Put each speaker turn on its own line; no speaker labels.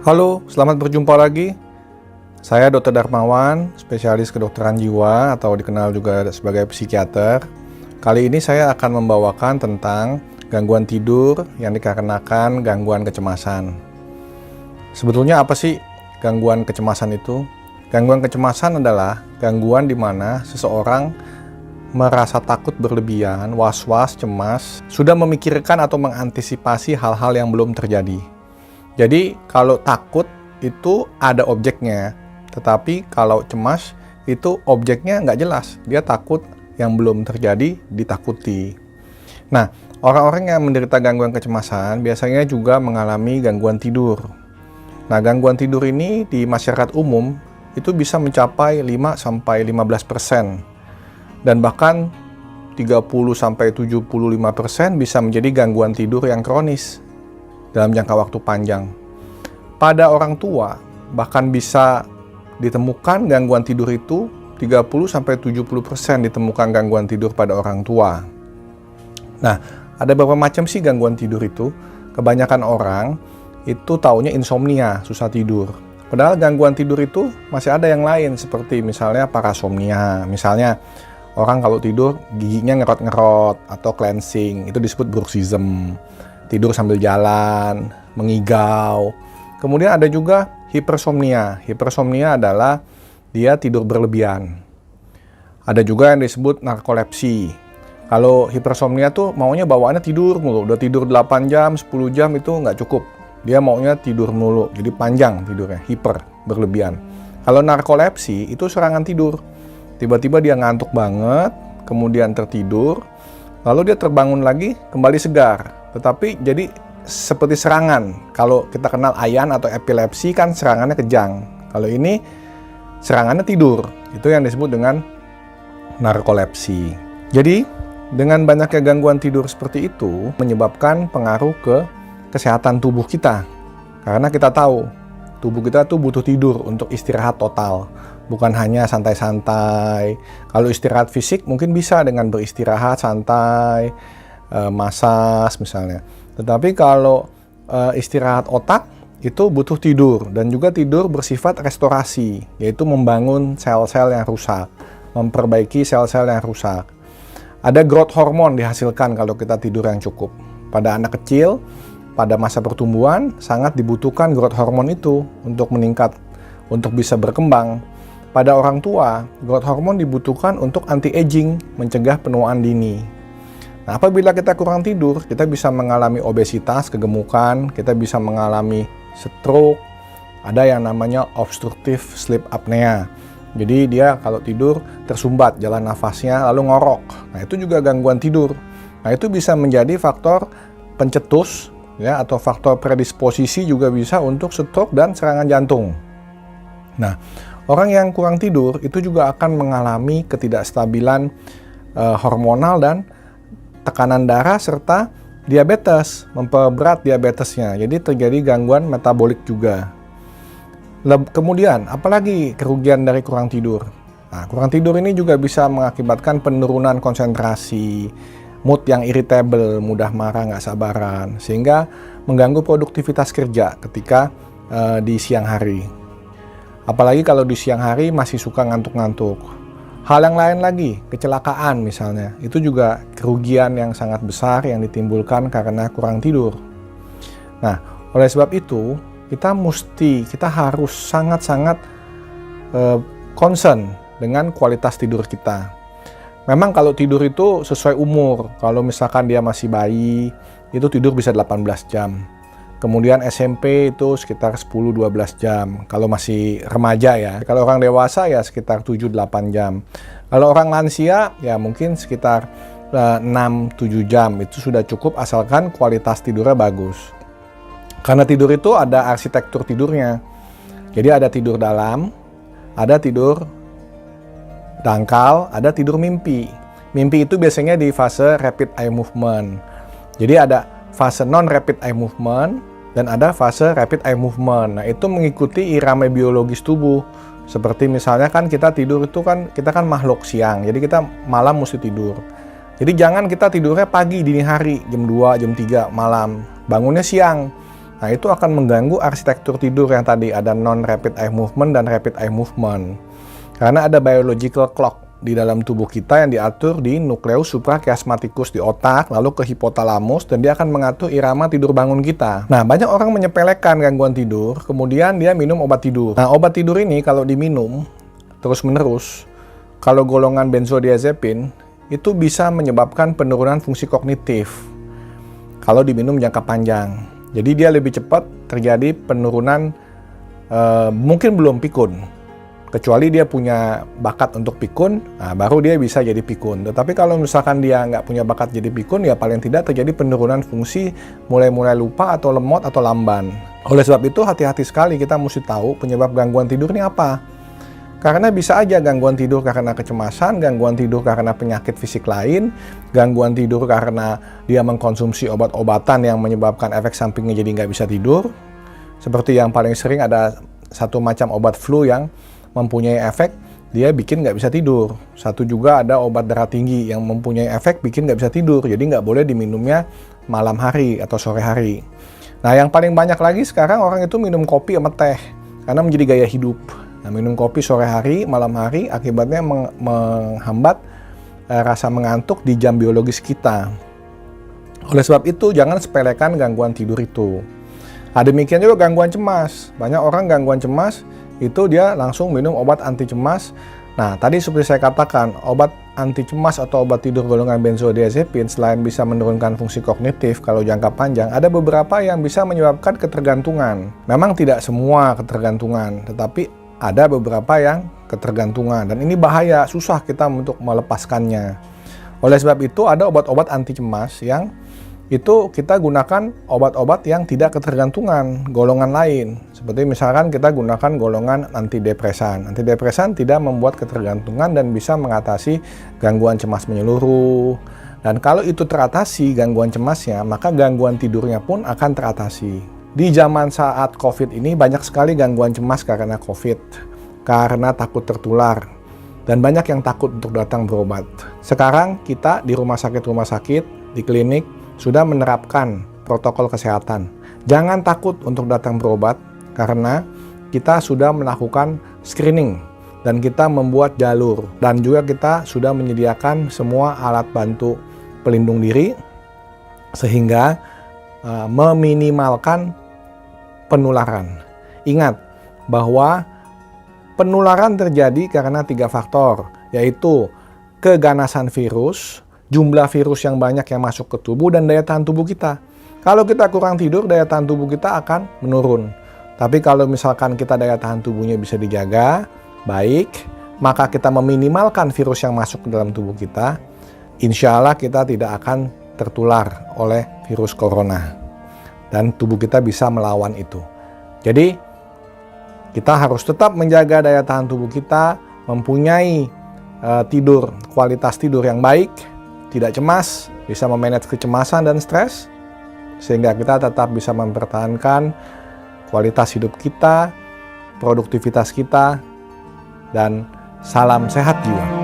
Halo, selamat berjumpa lagi. Saya Dr. Darmawan, spesialis kedokteran jiwa atau dikenal juga sebagai psikiater. Kali ini saya akan membawakan tentang gangguan tidur yang dikarenakan gangguan kecemasan. Sebetulnya apa sih gangguan kecemasan itu? Gangguan kecemasan adalah gangguan di mana seseorang merasa takut berlebihan, was-was, cemas, sudah memikirkan atau mengantisipasi hal-hal yang belum terjadi. Jadi kalau takut itu ada objeknya, tetapi kalau cemas itu objeknya nggak jelas. Dia takut yang belum terjadi ditakuti. Nah, orang-orang yang menderita gangguan kecemasan biasanya juga mengalami gangguan tidur. Nah, gangguan tidur ini di masyarakat umum itu bisa mencapai 5-15% dan bahkan 30-75% bisa menjadi gangguan tidur yang kronis dalam jangka waktu panjang. Pada orang tua, bahkan bisa ditemukan gangguan tidur itu 30-70% ditemukan gangguan tidur pada orang tua. Nah, ada beberapa macam sih gangguan tidur itu. Kebanyakan orang itu taunya insomnia, susah tidur. Padahal gangguan tidur itu masih ada yang lain, seperti misalnya parasomnia. Misalnya, orang kalau tidur giginya ngerot-ngerot atau cleansing, itu disebut bruxism. Tidur sambil jalan, mengigau. Kemudian ada juga hipersomnia. Hipersomnia adalah dia tidur berlebihan. Ada juga yang disebut narkolepsi. Kalau hipersomnia tuh maunya bawaannya tidur mulu. Udah tidur 8 jam, 10 jam itu nggak cukup. Dia maunya tidur mulu, jadi panjang tidurnya, hiper, berlebihan. Kalau narkolepsi itu serangan tidur. Tiba-tiba dia ngantuk banget, kemudian tertidur, lalu dia terbangun lagi, kembali segar. Tetapi jadi seperti serangan. Kalau kita kenal ayan atau epilepsi kan serangannya kejang. Kalau ini serangannya tidur. Itu yang disebut dengan narkolepsi. Jadi dengan banyaknya gangguan tidur seperti itu menyebabkan pengaruh ke kesehatan tubuh kita. Karena kita tahu tubuh kita tuh butuh tidur untuk istirahat total. Bukan hanya santai-santai. Kalau istirahat fisik mungkin bisa dengan beristirahat santai, masas misalnya. Tetapi kalau istirahat otak itu butuh tidur, dan juga tidur bersifat restorasi, yaitu membangun sel-sel yang rusak, memperbaiki sel-sel yang rusak. Ada growth hormone dihasilkan kalau kita tidur yang cukup. Pada anak kecil, pada masa pertumbuhan sangat dibutuhkan growth hormone itu untuk meningkat, untuk bisa berkembang. Pada orang tua, growth hormone dibutuhkan untuk anti-aging, mencegah penuaan dini. Nah, apabila kita kurang tidur, kita bisa mengalami obesitas, kegemukan, kita bisa mengalami stroke, ada yang namanya obstructive sleep apnea. Jadi dia kalau tidur tersumbat jalan nafasnya lalu ngorok. Nah, itu juga gangguan tidur. Nah, itu bisa menjadi faktor pencetus ya, atau faktor predisposisi juga bisa untuk stroke dan serangan jantung. Nah, orang yang kurang tidur itu juga akan mengalami ketidakstabilan hormonal dan tekanan darah serta diabetes, memperberat diabetesnya. Jadi terjadi gangguan metabolik juga. Kemudian, apalagi kerugian dari kurang tidur? Nah, kurang tidur ini juga bisa mengakibatkan penurunan konsentrasi, mood yang irritable, mudah marah, nggak sabaran, sehingga mengganggu produktivitas kerja ketika di siang hari. Apalagi kalau di siang hari masih suka ngantuk-ngantuk. Hal yang lain lagi, kecelakaan misalnya, itu juga kerugian yang sangat besar yang ditimbulkan karena kurang tidur. Nah, oleh sebab itu, kita harus sangat-sangat concern dengan kualitas tidur kita. Memang kalau tidur itu sesuai umur, kalau misalkan dia masih bayi, itu tidur bisa 18 jam. Kemudian SMP itu sekitar 10-12 jam. Kalau masih remaja ya. Kalau orang dewasa ya sekitar 7-8 jam. Kalau orang lansia ya mungkin sekitar 6-7 jam. Itu sudah cukup asalkan kualitas tidurnya bagus. Karena tidur itu ada arsitektur tidurnya. Jadi ada tidur dalam, ada tidur dangkal, ada tidur mimpi. Mimpi itu biasanya di fase rapid eye movement. Jadi ada fase non-rapid eye movement dan ada fase rapid eye movement. Nah, itu mengikuti irama biologis tubuh. Seperti misalnya kan kita tidur itu kan, kita kan makhluk siang. Jadi kita malam mesti tidur. Jadi jangan kita tidurnya pagi, dini hari, jam 2, jam 3 malam. Bangunnya siang. Nah, itu akan mengganggu arsitektur tidur yang tadi ada non-rapid eye movement dan rapid eye movement. Karena ada biological clock di dalam tubuh kita yang diatur di nukleus suprachiasmaticus di otak, lalu ke hipotalamus, dan dia akan mengatur irama tidur bangun kita. Nah, banyak orang menyepelekan gangguan tidur, kemudian dia minum obat tidur. Nah, obat tidur ini kalau diminum terus-menerus, kalau golongan benzodiazepin, itu bisa menyebabkan penurunan fungsi kognitif kalau diminum jangka panjang. Jadi dia lebih cepat terjadi penurunan, mungkin belum pikun. Kecuali dia punya bakat untuk pikun, nah baru dia bisa jadi pikun. Tetapi kalau misalkan dia nggak punya bakat jadi pikun, ya paling tidak terjadi penurunan fungsi, mulai lupa atau lemot atau lamban. Oleh sebab itu hati-hati sekali kita mesti tahu penyebab gangguan tidur ini apa. Karena bisa aja gangguan tidur karena kecemasan, gangguan tidur karena penyakit fisik lain, gangguan tidur karena dia mengkonsumsi obat-obatan yang menyebabkan efek sampingnya jadi nggak bisa tidur. Seperti yang paling sering ada satu macam obat flu yang mempunyai efek, dia bikin nggak bisa tidur. Satu juga ada obat darah tinggi yang mempunyai efek bikin nggak bisa tidur, jadi nggak boleh diminumnya malam hari atau sore hari. Nah, yang paling banyak lagi sekarang orang itu minum kopi sama teh, karena menjadi gaya hidup. Nah, minum kopi sore hari, malam hari, akibatnya menghambat rasa mengantuk di jam biologis kita. Oleh sebab itu, jangan sepelekan gangguan tidur itu. Nah, demikian juga gangguan cemas. Banyak orang gangguan cemas, itu dia langsung minum obat anti cemas. Nah, tadi seperti saya katakan, obat anti cemas atau obat tidur golongan benzodiazepin selain bisa menurunkan fungsi kognitif kalau jangka panjang, ada beberapa yang bisa menyebabkan ketergantungan. Memang tidak semua ketergantungan, tetapi ada beberapa yang ketergantungan, dan ini bahaya, susah kita untuk melepaskannya. Oleh sebab itu ada obat-obat anti cemas yang itu kita gunakan obat-obat yang tidak ketergantungan, golongan lain. Seperti misalkan kita gunakan golongan antidepresan. Antidepresan tidak membuat ketergantungan dan bisa mengatasi gangguan cemas menyeluruh. Dan kalau itu teratasi gangguan cemasnya, maka gangguan tidurnya pun akan teratasi. Di zaman saat COVID ini banyak sekali gangguan cemas karena COVID, karena takut tertular. Dan banyak yang takut untuk datang berobat. Sekarang kita di rumah sakit, di klinik, sudah menerapkan protokol kesehatan. Jangan takut untuk datang berobat karena kita sudah melakukan screening dan kita membuat jalur, dan juga kita sudah menyediakan semua alat bantu pelindung diri sehingga meminimalkan penularan. Ingat bahwa penularan terjadi karena 3 faktor, yaitu keganasan virus, jumlah virus yang banyak yang masuk ke tubuh, dan daya tahan tubuh kita. Kalau kita kurang tidur, daya tahan tubuh kita akan menurun. Tapi kalau misalkan kita daya tahan tubuhnya bisa dijaga baik, maka kita meminimalkan virus yang masuk ke dalam tubuh kita, insya Allah kita tidak akan tertular oleh virus corona. Dan tubuh kita bisa melawan itu. Jadi, kita harus tetap menjaga daya tahan tubuh kita, mempunyai kualitas tidur yang baik, tidak cemas, bisa memanage kecemasan dan stres, sehingga kita tetap bisa mempertahankan kualitas hidup kita, produktivitas kita, dan salam sehat jiwa.